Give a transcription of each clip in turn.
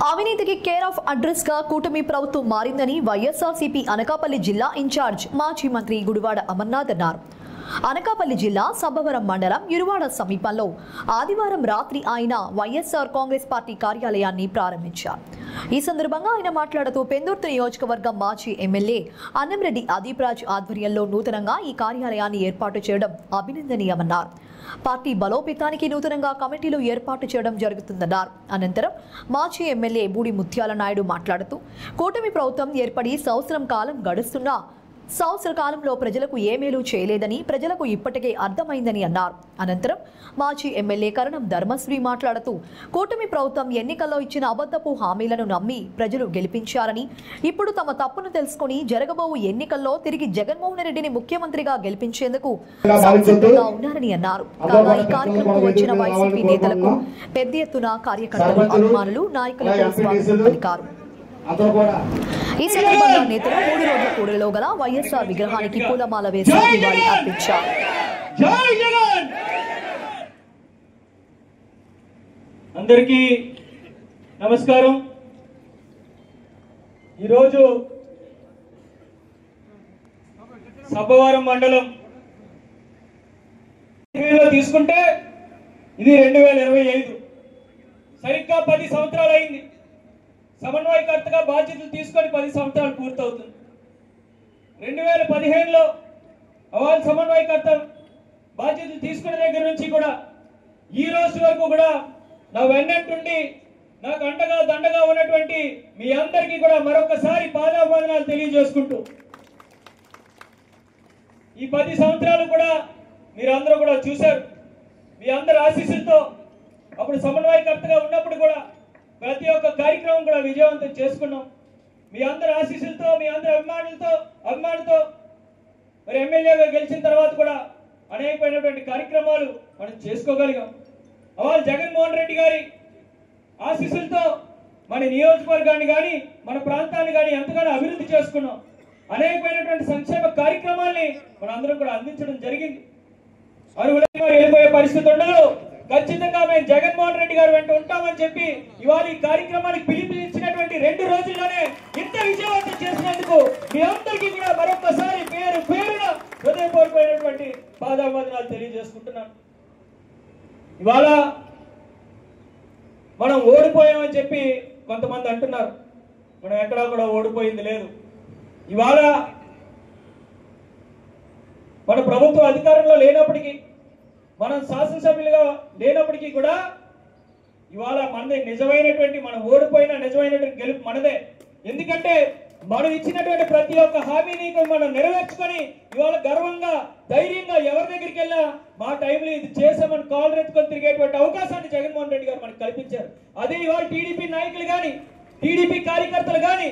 అవినీతికి care of address గా కూటమి ప్రభుత్వం మారిందని వైఎస్ఆర్సీపీ అనకాపల్లి జిల్లా ఇన్ఛార్జ్ మాజీ మంత్రి గుడివాడ అమర్నాథ్ అన్నారు. అనకాపల్లి జిల్లా సబ్బవరం మండలం ఇరువాడ సమీపంలో ఆదివారం రాత్రి ఆయన వైఎస్ఆర్ కాంగ్రెస్ పార్టీ కార్యాలయాన్ని ప్రారంభించారు. ఈ సందర్భంగా ఆయన మాట్లాడుతూ పెందుర్తి నియోజకవర్గం మాజీ ఎమ్మెల్యే అన్నంరెడ్డి అదీప్రాజ్ ఆధ్వర్యంలో నూతనంగా ఈ కార్యాలయాన్ని ఏర్పాటు చేయడం అభినందనీయమన్నారు. పార్టీ బలోపేతానికి నూతనంగా కమిటీలు ఏర్పాటు చేయడం జరుగుతుందన్నారు. అనంతరం మాజీ ఎమ్మెల్యే బూడి ముత్యాల నాయుడు మాట్లాడుతూ కూటమి ప్రభుత్వం ఏర్పడి సంవత్సరం కాలం గడుస్తున్నా సంవత్సర కాలంలో ప్రజలకు ఏ మేలు చేయలేదని ప్రజలకు ఇప్పటికే అర్థమైందని అన్నారు. అనంతరం మాజీ ఎమ్మెల్యే కరణం ధర్మశ్రీ మాట్లాడుతూ కూటమి ప్రభుత్వం ఎన్నికల్లో ఇచ్చిన అబద్ధపు హామీలను నమ్మి ప్రజలు గెలిపించారని, ఇప్పుడు తమ తప్పును తెలుసుకుని జరగబోవు ఎన్నికల్లో తిరిగి జగన్మోహన్ రెడ్డిని ముఖ్యమంత్రిగా గెలిపించేందుకు సంసిద్ధంగా ఉన్నారని అన్నారు. కాగా ఈ కార్యక్రమంలో వచ్చిన వైసీపీ నేతలకు పెద్ద ఎత్తున కార్యకర్తలు, అభిమానులు, నాయకులకు స్వాగతం పలికారు. ఈ సందర్భంగా నేతలు 3 రోజుల కూడలిలో గల వైఎస్ఆర్ విగ్రహానికి పూలమాల వేసి నివాళి అర్పించారు. అందరికీ నమస్కారం. ఈరోజు సబ్బవరం మండలం తీసుకుంటే ఇది 2025 సరిగ్గా 10 సంవత్సరాలు అయింది. సమన్వయకర్తగా బాధ్యతలు తీసుకొని 10 సంవత్సరాలు పూర్తవుతుంది. 2015లో అవాల్ సమన్వయకర్త బాధ్యతలు తీసుకున్న దగ్గర నుంచి కూడా ఈ రోజు వరకు కూడా నా వెన్నంటుండి నాకు అండగా దండగా ఉన్నటువంటి మీ అందరికీ కూడా మరొకసారి పాదాభివందనాలు తెలియజేసుకుంటూ ఈ 10 సంవత్సరాలు కూడా మీరందరూ కూడా చూశారు. మీ అందరి ఆశీస్సులతో అప్పుడు సమన్వయకర్తగా ఉన్నప్పుడు కూడా ప్రతి ఒక్క కార్యక్రమం కూడా విజయవంతం చేసుకున్నాం. మీ అందరి ఆశీస్సులతో, మీ అందరి అభిమానులతో మరి ఎమ్మెల్యేగా గెలిచిన తర్వాత కూడా అనేకమైనటువంటి కార్యక్రమాలు మనం చేసుకోగలిగాం. అవాల్ జగన్మోహన్ రెడ్డి గారి ఆశీస్సులతో మన నియోజకవర్గాన్ని కానీ మన ప్రాంతాన్ని కానీ ఎంతగానో అభివృద్ధి చేసుకున్నాం. అనేకమైనటువంటి సంక్షేమ కార్యక్రమాల్ని మన అందరం కూడా అందించడం జరిగింది. అర్హులైన వారు వెళ్ళిపోయే పరిస్థితి ఉండదు. ఖచ్చితంగా మేము జగన్మోహన్ రెడ్డి గారు వెంట ఉంటామని చెప్పి ఇవాళ ఈ కార్యక్రమానికి పిలుపునిచ్చినటువంటి 2 రోజుల్లోనే ఇంత విజయవంతం చేసినందుకు మీ అందరికీ కూడా మరొకసారి పేరున హృదయపూర్వకమైనటువంటి పాదాభివందనాలు తెలియజేసుకుంటున్నాను. ఇవాళ మనం ఓడిపోయామని చెప్పి కొంతమంది అంటున్నారు. మనం ఎక్కడా కూడా ఓడిపోయింది లేదు. ఇవాళ మన ప్రభుత్వం అధికారంలో లేనప్పటికీ, మనం శాసనసభ్యులుగా లేనప్పటికీ కూడా ఇవాళ మనదే నిజమైనటువంటి, మనం ఓడిపోయిన నిజమైనటువంటి గెలుపు మనదే. ఎందుకంటే మనం ఇచ్చినటువంటి ప్రతి ఒక్క హామీని మనం నెరవేర్చుకొని ఇవాళ గర్వంగా ధైర్యంగా ఎవరి దగ్గరికి వెళ్ళినా మా టైంలో ఇది చేసామని కాలు రెత్తుకొని తిరిగేటువంటి అవకాశాన్ని జగన్మోహన్ రెడ్డి గారు మనకు కల్పించారు. అదే ఇవాళ టీడీపీ నాయకులు కానీ టీడీపీ కార్యకర్తలు కానీ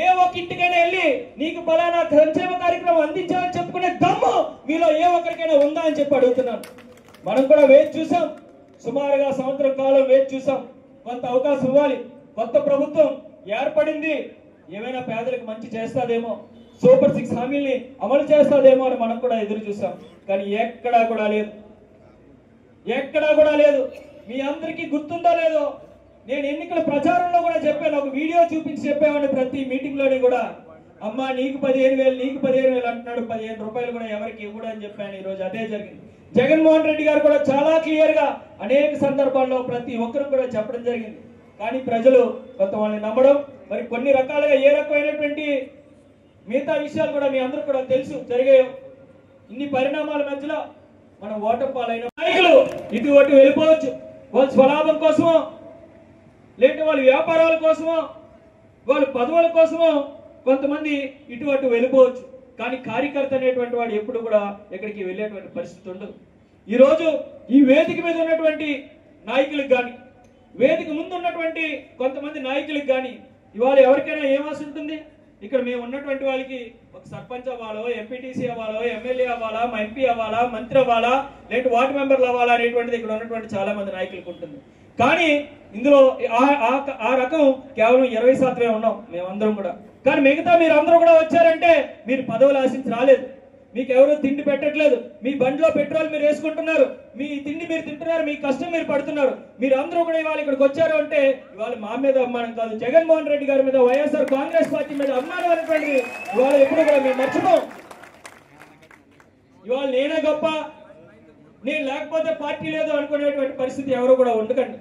ఏ ఒక్క ఇంటికైనా వెళ్ళి నీకు ఫలానా సంక్షేమ కార్యక్రమం అందించాలని చెప్పుకునే దమ్ము మీలో ఏ ఒక్కరికైనా ఉందా అని చెప్పి అడుగుతున్నాను. మనం కూడా వేచి చూసాం, సుమారుగా సంవత్సరం కాలం వేచి చూసాం. కొంత అవకాశం ఇవ్వాలి. కొత్త ప్రభుత్వం ఏర్పడింది, ఏమైనా పేదలకు మంచి చేస్తాదేమో, సూపర్ 6 హామీల్ని అమలు చేస్తాదేమో అని మనం కూడా ఎదురు చూసాం. కానీ ఎక్కడా కూడా లేదు. మీ అందరికీ గుర్తుందో లేదో, నేను ఎన్నికల ప్రచారంలో కూడా చెప్పాను, ఒక వీడియో చూపించి చెప్పామని ప్రతి మీటింగ్ లోని కూడా, అమ్మా నీకు 15,000 అంటున్నాడు, 15 రూపాయలు కూడా ఎవరికి ఇవ్వడు అని చెప్పాను. ఈ రోజు అదే జరిగింది. జగన్మోహన్ రెడ్డి గారు కూడా చాలా క్లియర్ గా అనేక సందర్భాల్లో ప్రతి ఒక్కరు కూడా చెప్పడం జరిగింది. కానీ ప్రజలు కొంతమంది నమ్మడం, మరి కొన్ని రకాలుగా ఏ రకమైనటువంటి మిగతా విషయాలు కూడా మీ అందరూ కూడా తెలుసు జరిగాయో. ఇన్ని పరిణామాల మధ్యలో మనం ఓటమి పాలైన నాయకులు ఇటు అటు వెళ్ళిపోవచ్చు. వాళ్ళ స్వలాభం కోసమో, లేదంటే వాళ్ళ వ్యాపారాల కోసమో, వాళ్ళ పదవుల కోసమో కొంతమంది ఇటు అటు వెళ్ళిపోవచ్చు. కానీ కార్యకర్త అనేటువంటి వాడు ఎప్పుడు కూడా ఎక్కడికి వెళ్ళేటువంటి పరిస్థితి ఉండదు. ఈరోజు ఈ వేదిక మీద ఉన్నటువంటి నాయకులకు కానీ, వేదిక ముందు ఉన్నటువంటి కొంతమంది నాయకులకు కానీ ఇవాళ ఎవరికైనా ఏం ఆశ ఉంటుంది? ఇక్కడ మేము ఉన్నటువంటి వాళ్ళకి ఒక సర్పంచ్ అవ్వాలో, ఎంపీటీసీ అవ్వాలో, ఎమ్మెల్యే అవ్వాలా, ఎంపీ అవ్వాలా, మంత్రి అవ్వాలా, లేదంటే వార్డు మెంబర్లు అవ్వాలా అనేటువంటిది ఇక్కడ ఉన్నటువంటి చాలా మంది నాయకులకు ఉంటుంది. కానీ ఇందులో ఆ రకం కేవలం 20% ఉన్నాం మేమందరం కూడా. కానీ మిగతా మీరు అందరూ కూడా వచ్చారంటే మీరు పదవులు ఆశించి రాలేదు. మీకు ఎవరు తిండి పెట్టట్లేదు. మీ బండిలో పెట్రోల్ మీరు వేసుకుంటున్నారు, మీ తిండి మీరు తింటున్నారు, మీ కష్టం మీరు పడుతున్నారు. మీరు అందరూ కూడా ఇవాళ ఇక్కడికి వచ్చారు అంటే ఇవాళ మా మీద అభిమానం కాదు, జగన్మోహన్ రెడ్డి గారి మీద, వైఎస్ఆర్ కాంగ్రెస్ పార్టీ మీద అభిమానం అనేటువంటిది ఇవాళ ఎప్పుడు కూడా మేము మర్చిపోం. ఇవాళ నేనే గొప్ప, నేను లేకపోతే పార్టీ లేదు అనుకునేటువంటి పరిస్థితి ఎవరు కూడా ఉండకండి.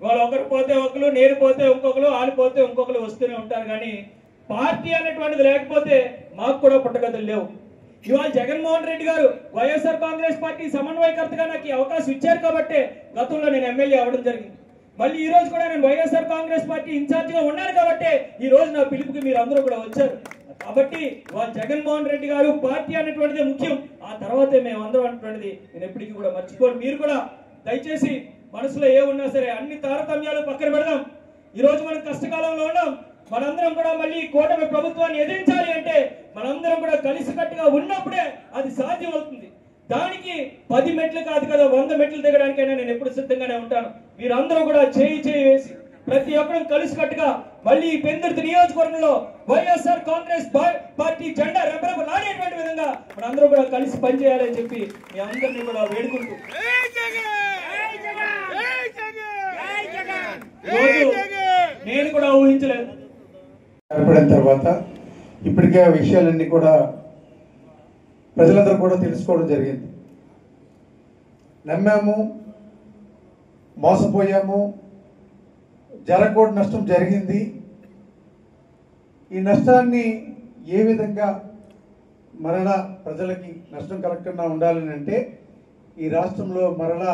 వాళ్ళు ఒకరు పోతే ఒకరు, నేను పోతే ఇంకొకరు, వాళ్ళు పోతే ఇంకొకరు వస్తూనే ఉంటారు. కానీ పార్టీ అనేటువంటిది లేకపోతే మాకు కూడా పుట్టగతులు లేవు. ఇవాళ జగన్మోహన్ రెడ్డి గారు వైఎస్ఆర్ కాంగ్రెస్ పార్టీ సమన్వయకర్తగా నాకు ఈ అవకాశం ఇచ్చారు కాబట్టి గతంలో నేను ఎమ్మెల్యే అవ్వడం జరిగింది. మళ్ళీ ఈ రోజు కూడా నేను వైఎస్ఆర్ కాంగ్రెస్ పార్టీ ఇన్ఛార్జ్ గా ఉన్నాను కాబట్టి ఈ రోజు నా పిలుపుకి మీరు అందరూ కూడా వచ్చారు. కాబట్టి వాళ్ళ జగన్మోహన్ రెడ్డి గారు పార్టీ అనేటువంటిది ముఖ్యం, ఆ తర్వాతే మేము అందరం అనేటువంటిది నేను ఎప్పటికీ కూడా మర్చిపోను. మీరు కూడా దయచేసి మనసులో ఏ ఉన్నా సరే అన్ని తారతమ్యాలు పక్కన పెడదాం. ఈ రోజు మనం కష్టకాలంలో ఉన్నాం. మనందరం కూడా మళ్ళీ కూటమి ప్రభుత్వాన్ని ఎదిరించాలి అంటే మనందరం కూడా కలిసికట్టుగా ఉన్నప్పుడే అది సాధ్యం అవుతుంది. దానికి 10 మెట్లు కాదు కదా, 100 మెట్లు దిగడానికైనా నేను ఎప్పుడు సిద్ధంగానే ఉంటాను. మీరందరూ కూడా చేయి వేసి ప్రతి ఒక్కరూ కలిసికట్టుగా మళ్ళీ ఈ పెందుర్తి నియోజకవర్గంలో వైఎస్ఆర్ కాంగ్రెస్ పార్టీ జెండా రెపరెపలాడేటువంటి విధంగా మనందరూ కూడా కలిసి పనిచేయాలని చెప్పి మీ అందరినీ కూడా వేడుకుంటూ నేను కూడా ఊహించలేదు. ఏర్పడిన తర్వాత ఇప్పటికే ఆ విషయాలన్నీ కూడా ప్రజలందరూ కూడా తెలుసుకోవడం జరిగింది. నమ్మాము, మోసపోయాము, జరగకూడని నష్టం జరిగింది. ఈ నష్టాన్ని ఏ విధంగా మరలా ప్రజలకి నష్టం కలగకుండా ఉండాలని అంటే ఈ రాష్ట్రంలో మరలా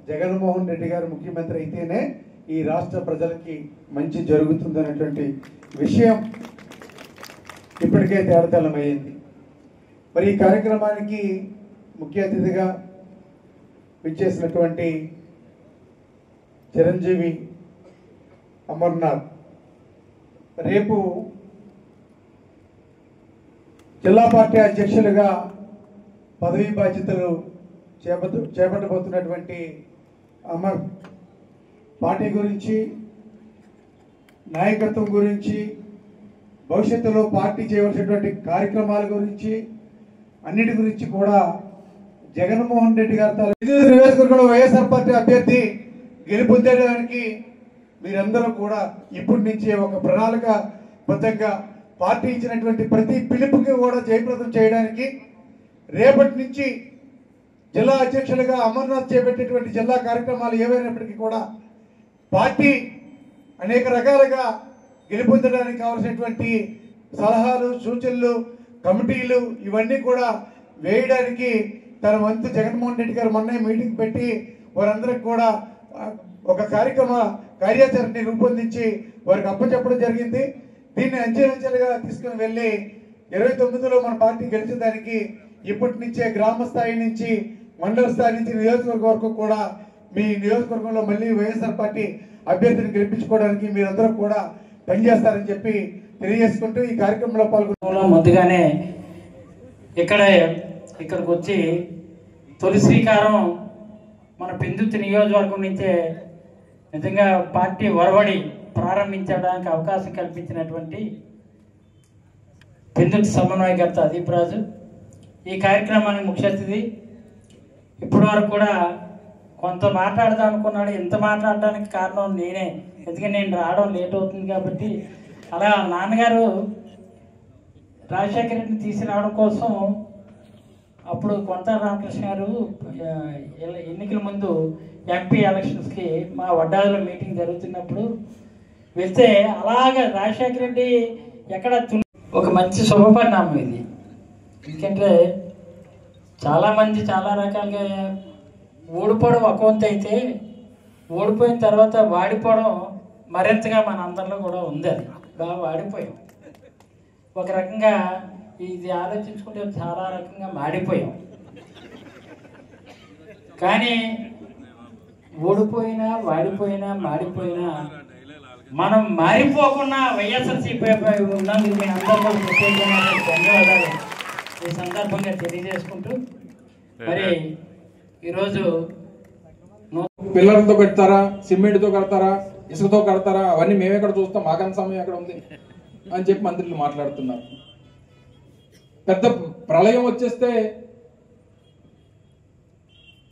జగన్మోహన్ రెడ్డి గారు ముఖ్యమంత్రి అయితేనే ఈ రాష్ట్ర ప్రజలకి మంచి జరుగుతుందనేటువంటి విషయం ఇప్పటికే తేటతెల్లమైంది. మరి ఈ కార్యక్రమానికి ముఖ్య అతిథిగా విచ్చేసినటువంటి చిరంజీవి అమర్నాథ్ రేపు జిల్లా పార్టీ అధ్యక్షులుగా పదవీ బాధ్యతలు చేపట్టబోతున్నటువంటి అమర్ పార్టీ గురించి, నాయకత్వం గురించి, భవిష్యత్తులో పార్టీ చేయవలసినటువంటి కార్యక్రమాల గురించి, అన్నిటి గురించి కూడా జగన్మోహన్ రెడ్డి గారి నియోజకవర్గంలో వైఎస్ఆర్ పార్టీ అభ్యర్థి గెలుపొందడానికి మీరందరూ కూడా ఇప్పటి నుంచే ఒక ప్రణాళికాబద్ధంగా పార్టీ ఇచ్చినటువంటి ప్రతి పిలుపుకి కూడా జయప్రదం చేయడానికి రేపటి నుంచి జిల్లా అధ్యక్షులుగా అమర్నాథ్ చేపట్టేటువంటి జిల్లా కార్యక్రమాలు ఏవైనప్పటికీ కూడా పార్టీ అనేక రకాలుగా గెలుపొందడానికి కావలసినటువంటి సలహాలు, సూచనలు, కమిటీలు ఇవన్నీ కూడా వేయడానికి తన వంతు జగన్మోహన్ రెడ్డి గారు మొన్న మీటింగ్ పెట్టి వారందరికి కూడా ఒక కార్యాచరణని రూపొందించి వారికి అప్పచెప్పడం జరిగింది. దీన్ని అంచెలంచెలుగా తీసుకుని వెళ్ళి 29లో మన పార్టీ గెలిచిన దానికి ఇప్పటి నుంచే గ్రామ స్థాయి నుంచి, మండల స్థాయి నుంచి నియోజకవర్గం వరకు కూడా మీ నియోజకవర్గంలో మళ్ళీ వైఎస్ఆర్ పార్టీ అభ్యర్థిని గెలిపించుకోవడానికి మీరందరూ కూడా పనిచేస్తారని చెప్పి తెలియజేసుకుంటూ ఈ కార్యక్రమంలో పాల్గొన్న ముందుగానే ఇక్కడికి వచ్చి తొలి శ్రీకారం మన పెందుర్తి నియోజకవర్గం నుంచే నిజంగా పార్టీ ఒరవడి ప్రారంభించడానికి అవకాశం కల్పించినటువంటి పెందుర్తి సమన్వయకర్త అదీప్ రాజు, ఈ కార్యక్రమానికి ముఖ్య అతిథి. ఇప్పటి వరకు కూడా కొంత మాట్లాడదాం అనుకున్నాడు, ఇంత మాట్లాడడానికి కారణం నేనే, ఎందుకంటే నేను రావడం లేట్ అవుతుంది కాబట్టి. అలా నాన్నగారు రాజశేఖర రెడ్డిని తీసుకురావడం కోసం అప్పుడు కొంత రామకృష్ణ గారు ఎన్నికల ముందు ఎంపీ ఎలక్షన్స్కి మా వడ్డాదిలో మీటింగ్ జరుగుతున్నప్పుడు వెళ్తే అలాగా రాజశేఖర రెడ్డి ఎక్కడ ఒక మంచి శుభపరిణామం ఇది. ఎందుకంటే చాలామంది చాలా రకాలుగా ఓడిపోవడం ఒక వంతు అయితే, ఓడిపోయిన తర్వాత వాడిపోవడం మరింతగా మన అందరిలో కూడా ఉంది. అది బాగా వాడిపోయాం, ఒక రకంగా ఇది ఆలోచించుకుంటే చాలా రకంగా మాడిపోయాం. కానీ ఓడిపోయినా, వాడిపోయినా, మాడిపోయినా మనం మారిపోకుండా వైఎస్ఆర్సీపీ ఉన్నందుకు మీ అందరూ కూడా ప్రత్యేకమైన ధన్యవాదాలు ఈ సందర్భంగా తెలియజేసుకుంటూ, మరి ఈరోజు పిల్లలతో కడతారా, సిమెంట్తో కడతారా, ఇసుకతో కడతారా, అవన్నీ మేమెక్కడ చూస్తాం, మాకంత సమయం ఎక్కడ ఉంది అని చెప్పి మంత్రులు మాట్లాడుతున్నారు. పెద్ద ప్రళయం వచ్చేస్తే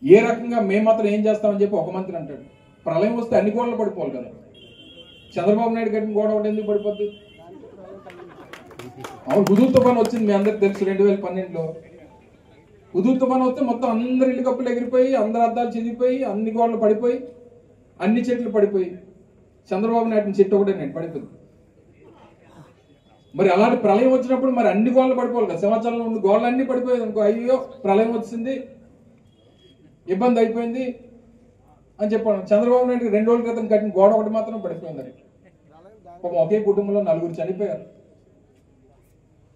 ఏ రకంగా మేము మాత్రం ఏం చేస్తామని చెప్పి ఒక మంత్రి అంటాడు. ప్రళయం వస్తే అన్ని గోడలు పడిపోవాలి కదా. చంద్రబాబు నాయుడు కట్టిన గోడ ఒకటి ఎందుకు పడిపోద్ది? అవును, హుదూద్ తుఫాన్ వచ్చింది, మీ అందరికి తెలుసు. 2012లో హుదూద్ తుఫాన్ వస్తే మొత్తం అందరి ఇల్లు కప్పులు ఎగిరిపోయి, అందరి అద్దాలు చిరిగిపోయి, అన్ని గోడలు పడిపోయి, అన్ని చెట్లు పడిపోయి, చంద్రబాబు నాయుడు చెట్టు ఒకటే నేను పడిపోయింది. మరి అలాంటి ప్రళయం వచ్చినప్పుడు మరి అన్ని గోడలు పడిపోవాలి కదా. సింహాచలంలో ఉన్న గోడలు అన్ని పడిపోయేది అనుకో, అయ్యో ప్రళయం వచ్చింది, ఇబ్బంది అయిపోయింది అని చెప్పాను. చంద్రబాబు నాయుడు 2 రోజుల క్రితం కట్టిన గోడ ఒకటి మాత్రం పడిపోయింది. ఒకే కుటుంబంలో 4 చనిపోయారు.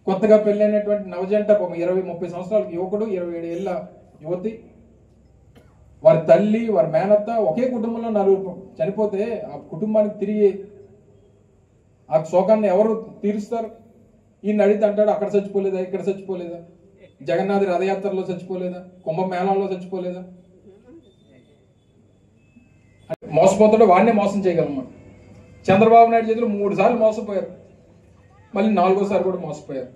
కొత్తగా పెళ్ళైనటువంటి నవజంట 20-30 సంవత్సరాల యువకుడు, 27 ఏళ్ల యువతి, వారి తల్లి, వారి మేనత్త, ఒకే కుటుంబంలో 4 చనిపోతే ఆ కుటుంబానికి తిరిగి ఆ శోకాన్ని ఎవరు తీరుస్తారు? ఈయన అడిగితే అంటాడు, అక్కడ చచ్చిపోలేదా, ఇక్కడ చచ్చిపోలేదా, జగన్నాథ్ రథయాత్రలో చచ్చిపోలేదా, కుంభమేళాలో చచ్చిపోలేదా? మోసపోతాడు, వాడినే మోసం చేయగలమా? చంద్రబాబు నాయుడు చేతిలో 3 సార్లు మోసపోయారు, మళ్ళీ 4వసారి కూడా మోసపోయారు.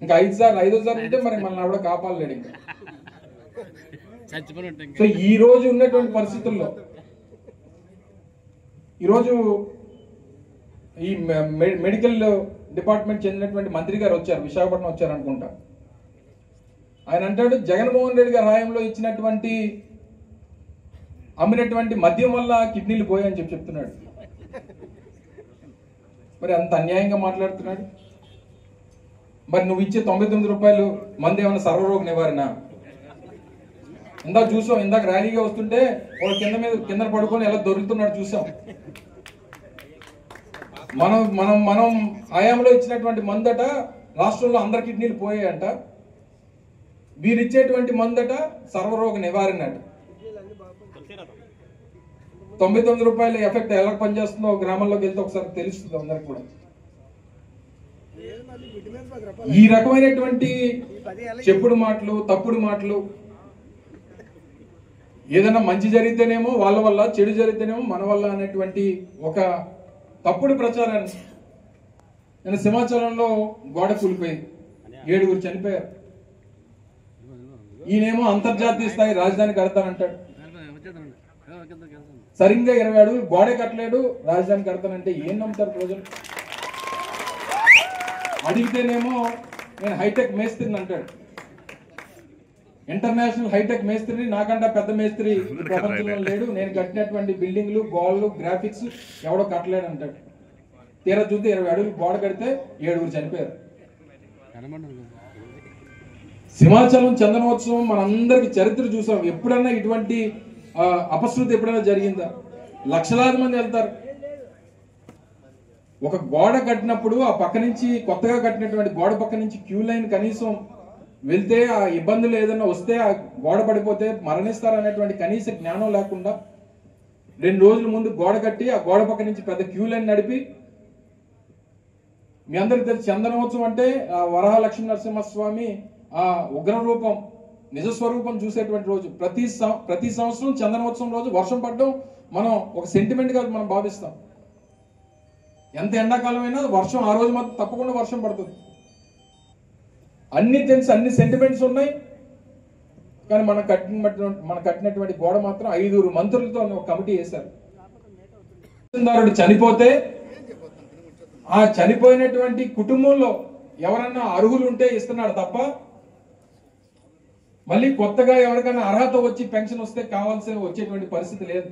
ఇంకా 5 సార్లు అంటే మరి మనల్ని ఆవిడ కాపాడలేడు ఇంకా. సో ఈ రోజు ఉన్నటువంటి పరిస్థితుల్లో ఈరోజు ఈ మెడికల్ డిపార్ట్మెంట్ చెందినటువంటి మంత్రి గారు వచ్చారు, విశాఖపట్నం వచ్చారు అనుకుంటా. ఆయన అంటాడు, జగన్మోహన్ రెడ్డి గారి హయాంలో ఇచ్చినటువంటి అమ్మినటువంటి మద్యం వల్ల కిడ్నీలు పోయాయని చెప్తున్నాడు. మరి అంత అన్యాయంగా మాట్లాడుతున్నాడు. మరి నువ్వు ఇచ్చే 99 రూపాయలు మంది ఏమైనా సర్వరోగ నివారణ? ఇందాక చూసాం, ఇందాక ర్యాలీగా వస్తుంటే వాడు కింద పడుకొని ఎలా దొరుకుతున్నాడు చూసాం. మనం హయాంలో ఇచ్చినటువంటి మందట రాష్ట్రంలో అందరి కిడ్నీలు పోయాయంట. వీరిచ్చేటువంటి మందట సర్వరోగ నివారణ అట. 99 రూపాయల ఎఫెక్ట్ ఎలా పనిచేస్తుందో గ్రామంలోకి వెళ్తే ఒకసారి తెలుస్తుంది అందరికి కూడా. ఈ రకమైనటువంటి చెప్పుడు మాటలు, తప్పుడు మాటలు, ఏదైనా మంచి జరిగితేనేమో వాళ్ళ వల్ల, చెడు జరిగితేనేమో మన వల్ల అనేటువంటి ఒక తప్పుడు ప్రచారాన్ని. నేను సింహాచలంలో గోడ కూలిపోయి 7 చనిపోయారు. ఈయనేమో అంతర్జాతీయ స్థాయి రాజధాని కడతానంటాడు. సరిగ్గా 20 అడుగులు గోడే కట్టలేడు, రాజధాని కడతానంటే ఏం నమ్ముతారు ప్రజలు? అడిగితేనేమో నేను హైటెక్ మేస్త్రిని అంటాడు. ఇంటర్నేషనల్ హైటెక్ మేస్త్రిని, నాకంటే పెద్ద మేస్త్రి ప్రపంచంలో లేడు, నేను కట్టినటువంటి బిల్డింగ్లు, గోడలు, గ్రాఫిక్స్ ఎవడో కట్టలేడు అంటాడు. తీరా చూస్తే 20 అడుగులు గోడ కడితే 7 చనిపోయారు. సింహాచలం చందనోత్సవం మనందరికి చరిత్ర చూసాం. ఎప్పుడన్నా ఇటువంటి అపశృతి ఎప్పుడైనా జరిగిందా? లక్షలాది మంది వెళ్తారు. ఒక గోడ కట్టినప్పుడు ఆ పక్క నుంచి, కొత్తగా కట్టినటువంటి గోడ పక్క నుంచి క్యూ లైన్ కనీసం వెళ్తే ఆ ఇబ్బందులు ఏదైనా వస్తే, ఆ గోడ పడిపోతే మరణిస్తారు అనేటువంటి కనీస జ్ఞానం లేకుండా 2 రోజుల ముందు గోడ కట్టి ఆ గోడ పక్క నుంచి పెద్ద క్యూ లైన్ నడిపి, మీ అందరికి తెలిసి చందనోత్సవం అంటే ఆ వరాహ లక్ష్మీ నరసింహస్వామి ఆ ఉగ్ర రూపం, నిజస్వరూపం చూసేటువంటి రోజు. ప్రతి సంవత్సరం చందనోత్సవం రోజు వర్షం పడడం మనం ఒక సెంటిమెంట్ గా మనం భావిస్తాం. ఎంత ఎండాకాలం అయినా వర్షం ఆ రోజు మాత్రం తప్పకుండా వర్షం పడుతుంది. అన్ని తెలుసు, అన్ని సెంటిమెంట్స్ ఉన్నాయి. కానీ మనం కట్టినటువంటి గోడ మాత్రం 5 మంత్రులతో ఒక కమిటీ వేశారు. చనిపోతే ఆ చనిపోయినటువంటి కుటుంబంలో ఎవరన్నా అర్హులు ఉంటే ఇస్తున్నాడు తప్ప, మళ్ళీ కొత్తగా ఎవరికైనా అర్హత వచ్చి పెన్షన్ వస్తే కావాల్సిన వచ్చేటువంటి పరిస్థితి లేదు.